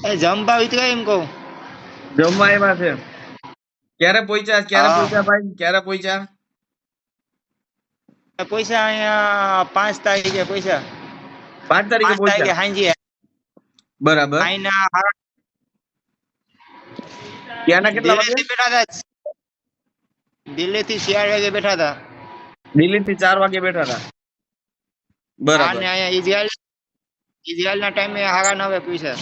એ જમવા વિતરાય એમ કહું. જમવા આવ્યા છે. ક્યારે પહોંચ્યા હા ભાઈ, ક્યારે પહોંચ્યા? પૈસા અહીંયા 5 તારીખે પૈસા. 5 તારીખે 5 તારીખે પહોંચ્યા. સાંજે બરાબર. અહીંના ત્યાંના કેટલા વાગે? દિલ્હીથી બેઠા હતા. દિલ્હીથી 4 વાગે બેઠા હતા. દિલ્હીથી 4 વાગે બેઠા હતા. બરાબર. અને અહીંયા ઇઝરાયલના ટાઈમે 9:30 પૈસા.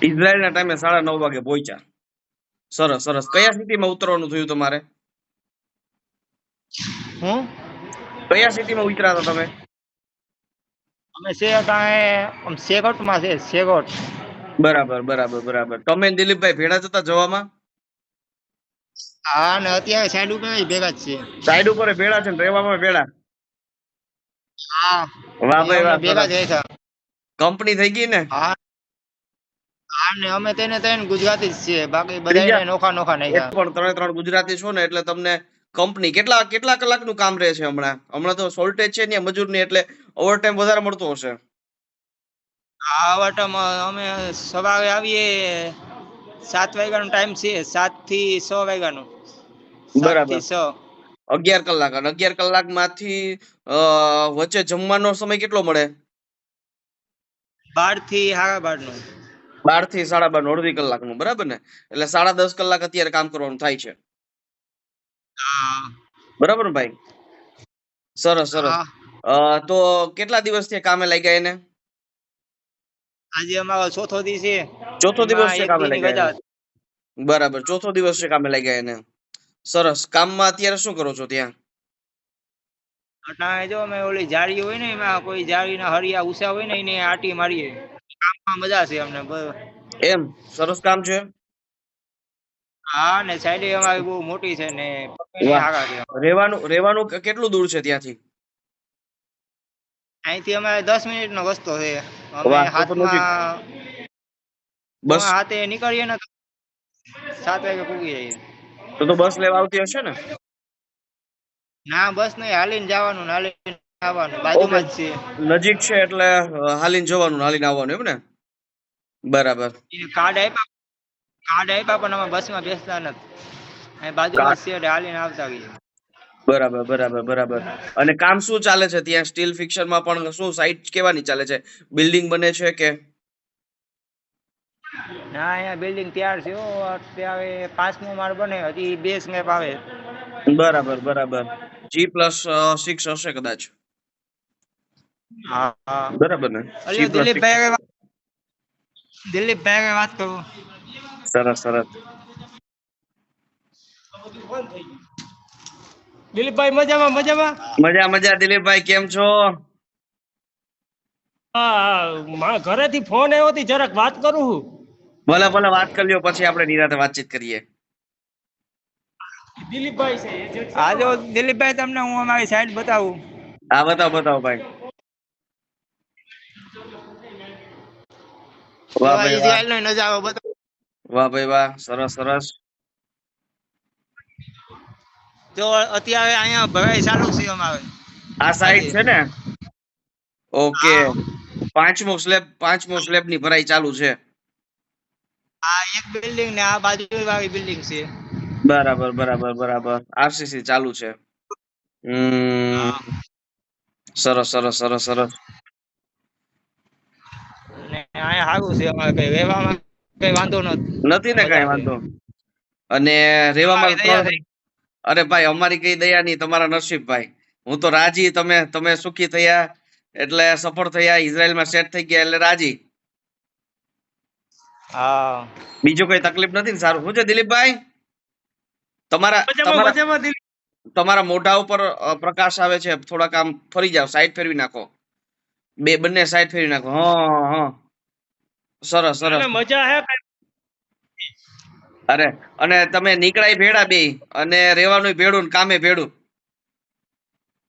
ઇઝરાયલના ટાઈમે 9:30 વાગે પહોંચ્યા. સરસ સરસ. કયા સિટીમાં ઉતરવાનું થયું તમારે? હું કયા સિટીમાં ઉતર્યા હતા તમે? અમે શેગોટમાં છે, શેગોટ. બરાબર બરાબર બરાબર. તમે ને દિલીપભાઈ ભેળા જ હતા જવામાં? હા, ને અત્યારે સાઈડ ઉપર ભેગા જ છે. સાઈડ ઉપર ભેળા છે ને રહેવામાં ભેળા? હા, વાહ ભાઈ વાહ. ભેગા જ હતા. કંપની થઈ ગઈ ને? હા હા, ને અમે તેને ગુજરાતી જ છીએ, બાકી બધા નોખા નોખા નાખ્યા. પણ 3 ગુજરાતી છો ને એટલે તમને કંપની કેટલા કલાકનું કામ રહે છે હમણાં તો શોર્ટેજ છે ને મજૂરની, એટલે ઓવરટાઈમ વધારે મળતો હશે. હા, ઓવરટાઈમ અમે સવારે આવીએ 7 વાગ્યાનો ટાઈમ છે, 7 થી 6 વાગ્યાનો. બરાબર. 11 કલાક. અને 11 કલાકમાંથી વચ્ચે જમવાનો સમય કેટલો મળે? 12 થી 12:30 નો. 12 થી 12:30 અડધી કલાકનું, બરાબર ને? એટલે 10.5 કલાક અત્યારે કામ કરવાનું થાય છે. બરાબર ને ભાઈ? સરસ સરસ. તો કેટલા દિવસથી કામે લાગ્યા એને? આજે અમારો ચોથો દિવસ છે. ચોથો દિવસ છે કામે લાગ્યા એને. બરાબર, ચોથો દિવસ છે કામે લાગ્યા એને. સરસ. કામમાં અત્યારે શું કરો છો ત્યાં? અટાણે જો અમે ઓલી જાળી હોય ને, એમાં કોઈ જાળીના હરિયા ઉષા હોય ને, એને આટી મારીએ. કામમાં મજા છે અમને. એમ? સરસ કામ છે. હા, ને સાઈડ અમારી બહુ મોટી છે ને આગળ છે. રહેવાનું કેટલું દૂર છે ત્યાંથી? અહીંથી અમારે 10 મિનિટનો રસ્તો છે. અમે હાથમાં બસ હાથે નીકળીએ ને 7 વાગે પૂગી જઈએ. તો બસ લેવા આવતી હશે ને? ના, બસ નહીં, હાલીને જવાનું, હાલીને આવવાનું, બાજુમાં જ છે. નજીક છે એટલે હાલીને જવાનું, હાલીને આવવાનું, એમ ને? બરાબર. કાર્ડ આપ્યા પણ અમે બસમાં બેસતા નથી. બાજુમાં જ છે, હાલીને આવતા રહીએ. બરાબર બરાબર બરાબર. અને કામ શું ચાલે છે ત્યાં? સ્ટીલ ફિક્સરમાં પણ શું સાઇટ કેવાની ચાલે છે? બિલ્ડિંગ બને છે કે? ના, અહીંયા બિલ્ડિંગ તૈયાર છે. અત્યારે 5મો માળ બને, હજી 2 સ્લેબ આવે. બરાબર બરાબર. G+6 હશે કદાચ. હા હા, બરાબર ને? દિલીપભાઈ વાત કરું. સરસ સરસ. દિલીપભાઈ મજામાં મજામાં? મજા દિલીપભાઈ, કેમ છો? હા, ઘરેથી ફોન આવ્યો હતી, જરાક વાત કરું. ભલે ભલે વાત કરી લ્યો, પછી આપણે નિરાંતે વાતચીત કરીએ. દિલીપભાઈ છે. આજો દિલીપભાઈ, તમને હું અમારી સાઈડ બતાવું. હા, બતાવો ભાઈ. વાહ ભાઈ વાહ. ઇઝરાયલનો નજારો બતાવો. વાહ ભાઈ વાહ. સરસ સરસ. તો અત્યારે અહીંયા ભરાઈ ચાલુ છે અમારે. આ સાઈડ છે ને? ઓકે. પાંચમો સ્લેબ ની ભરાઈ ચાલુ છે. આ એક બિલ્ડિંગ ને આ બાજુ વાળી બિલ્ડિંગ છે. બરાબર બરાબર બરાબર. આરસીસી ચાલુ છે. સરસ સરસ સરસ સરસ. ને અહીંયા સારું છે, અમારે કઈ રહેવામાં કઈ વાંધો નથી ને કઈ વાંધો? અને રહેવામાં અરે ભાઈ, અમારી કઈ દયા નહીં, તમારા નસીબ ભાઈ. હું તો રાજી, તમે સુખી થયા એટલે સફળ થયા, ઇઝરાયલમાં સેટ થઈ ગયા એટલે રાજી. હા, બીજું કઈ તકલીફ નથી ને? સારું. શું છે દિલીપભાઈ, તમારા મોઢા ઉપર પ્રકાશ આવે છે, થોડાક આમ ફરી જાવ, સાઈડ ફેરવી નાખો, બંને સાઈડ ફેરવી નાખો. હા, સરસ સરસ. મજા હે. અરે, અને તમે નીકળાય ભેડા બે, અને રહેવાનું ભેડું, કામે ભેડું.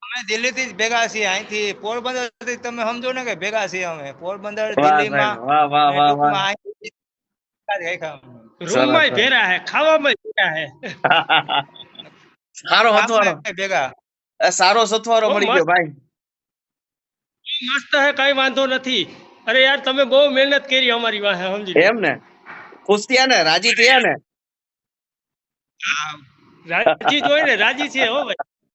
અમે દિલ્હી થી જ ભેગા છીએ, અહીંથી પોરબંદર થી. તમે સમજો ને કે ભેગા છીએ અમે પોરબંદર, દિલ્હીમાં. વાહ વાહ વાહ વાહ. રૂમમાં ભેગા હે, ખાવામાં ભેગા હે. સારો હથવારો ભેગા. સારો સથવારો મળી ગયો ભાઈ. મસ્ત હે, કઈ વાંધો નથી. અરે યાર તમે બહુ મહેનત કરી અમારી વાહે, સમજી લો. એમ ને ખુશ થયા ને રાજી થયા ને હા રાજી જ હોય ને, રાજી છે હો ભાઈ.